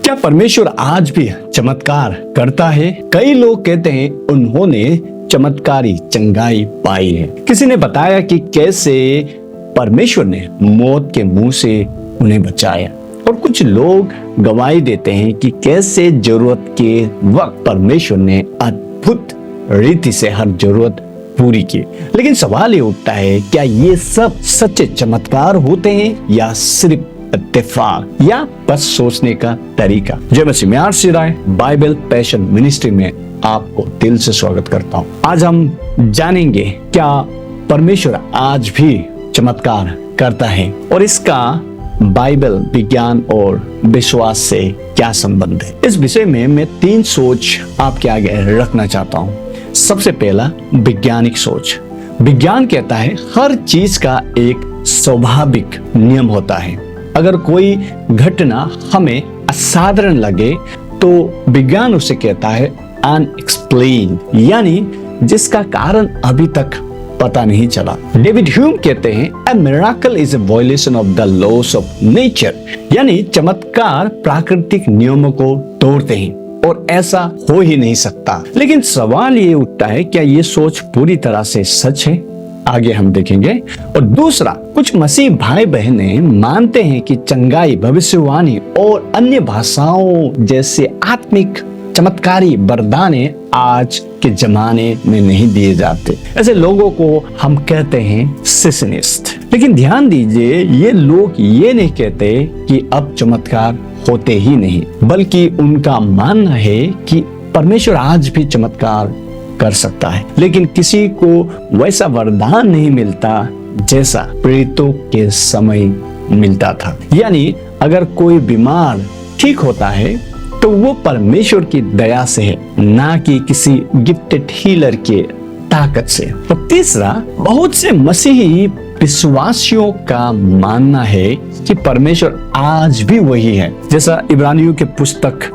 क्या परमेश्वर आज भी चमत्कार करता है? कई लोग कहते हैं उन्होंने चमत्कारी चंगाई पाई है। किसी ने बताया कि कैसे परमेश्वर ने मौत के मुंह से उन्हें बचाया, और कुछ लोग गवाही देते हैं कि कैसे जरूरत के वक्त परमेश्वर ने अद्भुत रीति से हर जरूरत पूरी की। लेकिन सवाल ये उठता है, क्या ये सब सच्चे चमत्कार होते हैं या सिर्फ इत्तेफाक या बस सोचने का तरीका? जय मसीह, मैं आरसी राय बाइबल पैशन मिनिस्ट्री में आपको दिल से स्वागत करता हूँ। आज हम जानेंगे क्या परमेश्वर आज भी चमत्कार करता है और इसका बाइबल विज्ञान और विश्वास से क्या संबंध है। इस विषय में मैं 3 सोच आपके आगे रखना चाहता हूँ। सबसे पहला, वैज्ञानिक सोच। विज्ञान कहता है हर चीज का एक स्वाभाविक नियम होता है। अगर कोई घटना हमें असाधारण लगे तो विज्ञान उसे कहता है अनएक्सप्लेन्ड, यानी जिसका कारण अभी तक पता नहीं चला। डेविड ह्यूम कहते हैं a miracle is a violation of the laws of nature, यानी चमत्कार प्राकृतिक नियमों को तोड़ते हैं और ऐसा हो ही नहीं सकता। लेकिन सवाल ये उठता है, क्या ये सोच पूरी तरह से सच है? आगे हम देखेंगे। और दूसरा, कुछ मसीह भाई बहनें मानते हैं कि चंगाई, भविष्यवाणी और अन्य भाषाओं जैसे आत्मिक चमत्कारी वरदाने आज के जमाने में नहीं दिए जाते। ऐसे लोगों को हम कहते हैं सेशनिस्ट। लेकिन ध्यान दीजिए, ये लोग ये नहीं कहते कि अब चमत्कार होते ही नहीं, बल्कि उनका मानना है कि परमेश्वर आज भी चमत्कार कर सकता है, लेकिन किसी को वैसा वरदान नहीं मिलता जैसा प्रेरितों के समय मिलता था। यानी अगर कोई बीमार ठीक होता है तो वो परमेश्वर की दया से है, ना कि किसी गिफ्टेड हीलर के ताकत से। और तीसरा, बहुत से मसीही विश्वासियों का मानना है कि परमेश्वर आज भी वही है, जैसा इब्रानियों के पुस्तक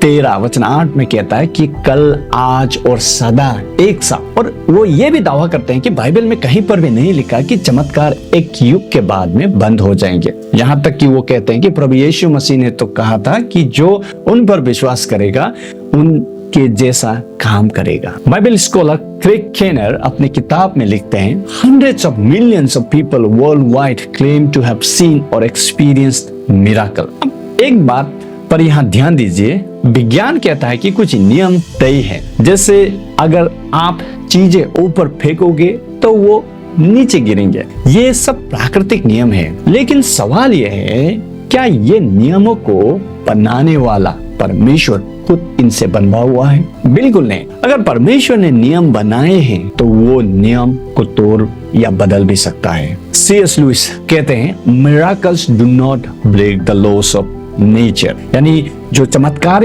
13 वचन 8 में कहता है कि कल, आज और सदा एक सा। और वो ये भी दावा करते हैं कि बाइबल में कहीं पर भी नहीं लिखा कि चमत्कार एक युग के बाद में बंद हो जाएंगे। यहाँ तक कि वो कहते हैं कि प्रभु यीशु मसीह ने तो कहा था कि जो उन पर विश्वास करेगा उनके जैसा काम करेगा। बाइबल स्कॉलर क्रेग केनर अपनी किताब में लिखते हैं, hundreds of millions of people worldwide claim to have seen or experienced miracle। अब एक बात पर यहाँ ध्यान दीजिए, विज्ञान कहता है कि कुछ नियम तय है, जैसे अगर आप चीजें ऊपर फेंकोगे तो वो नीचे गिरेंगे। ये सब प्राकृतिक नियम है। लेकिन सवाल यह है, क्या ये नियमों को बनाने वाला परमेश्वर खुद इनसे बंधा हुआ है? बिल्कुल नहीं। अगर परमेश्वर ने नियम बनाए हैं तो वो नियम को तोड़ या बदल भी सकता है। C.S. लुइस कहते हैं, miracles do not break the laws of nature, यानी जो चमत्कार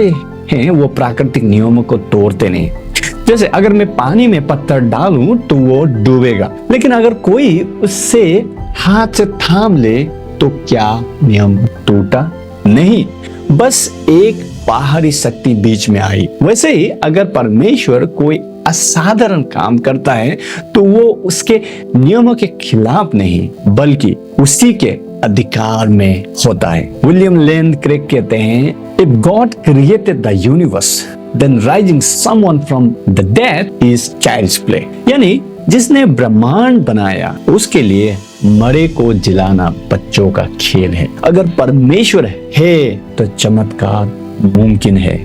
हैं वो प्राकृतिक नियमों को तोड़ते नहीं। जैसे अगर मैं पानी में पत्थर डालूं तो वो डूबेगा, लेकिन अगर कोई उससे हाथ से थाम ले तो क्या नियम टूटा? नहीं, बस एक बाहरी शक्ति बीच में आई। वैसे ही अगर परमेश्वर कोई असाधारण काम करता है तो वो उसके नियमों के खिलाफ नहीं, बल्कि उसी के अधिकार में होता है। विलियम लेन क्रेग कहते हैं, if God created the universe then raising someone from the dead is child's play, यानी जिसने ब्रह्मांड बनाया उसके लिए मरे को जिलाना बच्चों का खेल है। अगर परमेश्वर है तो चमत्कार मुमकिन है,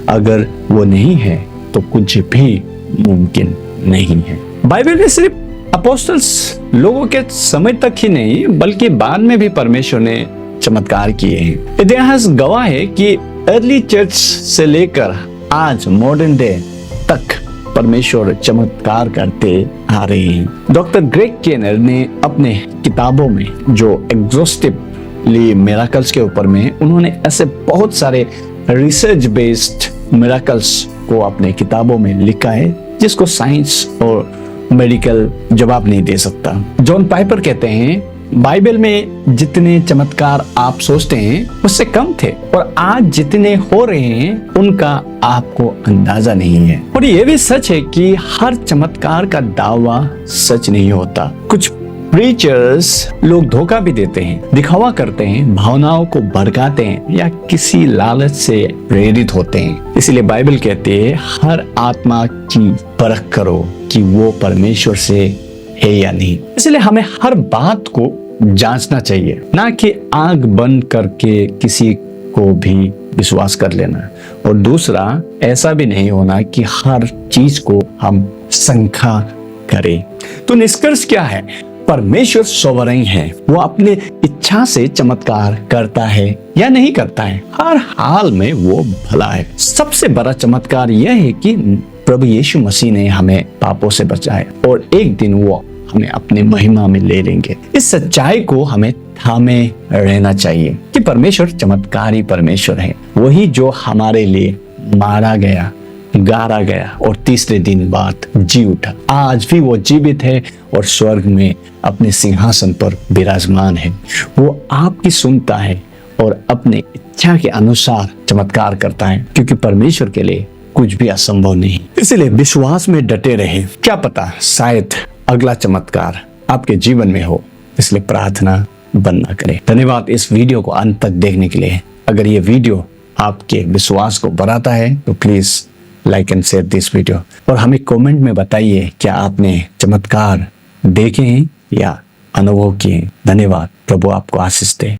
अगर वो नहीं है तो कुछ भी मुमकिन नहीं है। बाइबल में सिर्फ अपोस्टल्स लोगों के समय तक ही नहीं, बल्कि बाद में भी परमेश्वर ने चमत्कार किए हैं। इतिहास गवाह है कि अर्ली चर्च से लेकर आज मॉडर्न डे तक परमेश्वर चमत्कार करते आ रहे हैं। डॉक्टर ग्रेग केनर ने अपने किताबों में जो एग्जॉस्टिवली मिरेकल्स के ऊपर में उन्होंने ऐसे बहुत सारे रिसर्च बेस्ड मिरेकल्स को अपने किताबों में लिखा है, जिसको साइंस और मेडिकल जवाब नहीं दे सकता। जॉन पाइपर कहते हैं, बाइबल में जितने चमत्कार आप सोचते हैं उससे कम थे, और आज जितने हो रहे हैं उनका आपको अंदाजा नहीं है। और ये भी सच है कि हर चमत्कार का दावा सच नहीं होता। कुछ प्रीचर्स लोग धोखा भी देते हैं, दिखावा करते हैं, भावनाओं को भड़काते हैं या किसी लालच से प्रेरित होते हैं। इसलिए बाइबल कहती है हर आत्मा की परख करो कि वो परमेश्वर से है या नहीं। इसलिए हमें हर बात को जांचना चाहिए, ना कि आंख बंद करके किसी को भी विश्वास कर लेना। और दूसरा, ऐसा भी नहीं होना कि हर चीज को हम शंका करें। तो निष्कर्ष क्या है? परमेश्वर सोवरेन है, वो अपने इच्छा से चमत्कार करता है या नहीं करता है, हर हाल में वो भला है। सबसे बड़ा चमत्कार यह है कि प्रभु यीशु मसीह ने हमें पापों से बचाया और एक दिन वो हमें अपने महिमा में ले लेंगे। इस सच्चाई को हमें थामे रहना चाहिए कि परमेश्वर चमत्कारी परमेश्वर है, वही जो हमारे लिए मारा गया, गाड़ा गया और तीसरे दिन बाद जी उठा। आज भी वो जीवित है और स्वर्ग में अपने सिंहासन पर विराजमान है। वो आपकी सुनता है और अपने इच्छा के अनुसार चमत्कार करता है, क्योंकि परमेश्वर के लिए कुछ भी असंभव नहीं। इसलिए विश्वास में डटे रहे, क्या पता शायद अगला चमत्कार आपके जीवन में हो। इसलिए प्रार्थना बंद ना करें। धन्यवाद इस वीडियो को अंत तक देखने के लिए। अगर ये वीडियो आपके विश्वास को बढ़ाता है तो please like and share this video और हमें कमेंट में बताइए क्या आपने चमत्कार देखे हैं या अनुभव किए हैं। धन्यवाद। प्रभु आपको आशीष दे।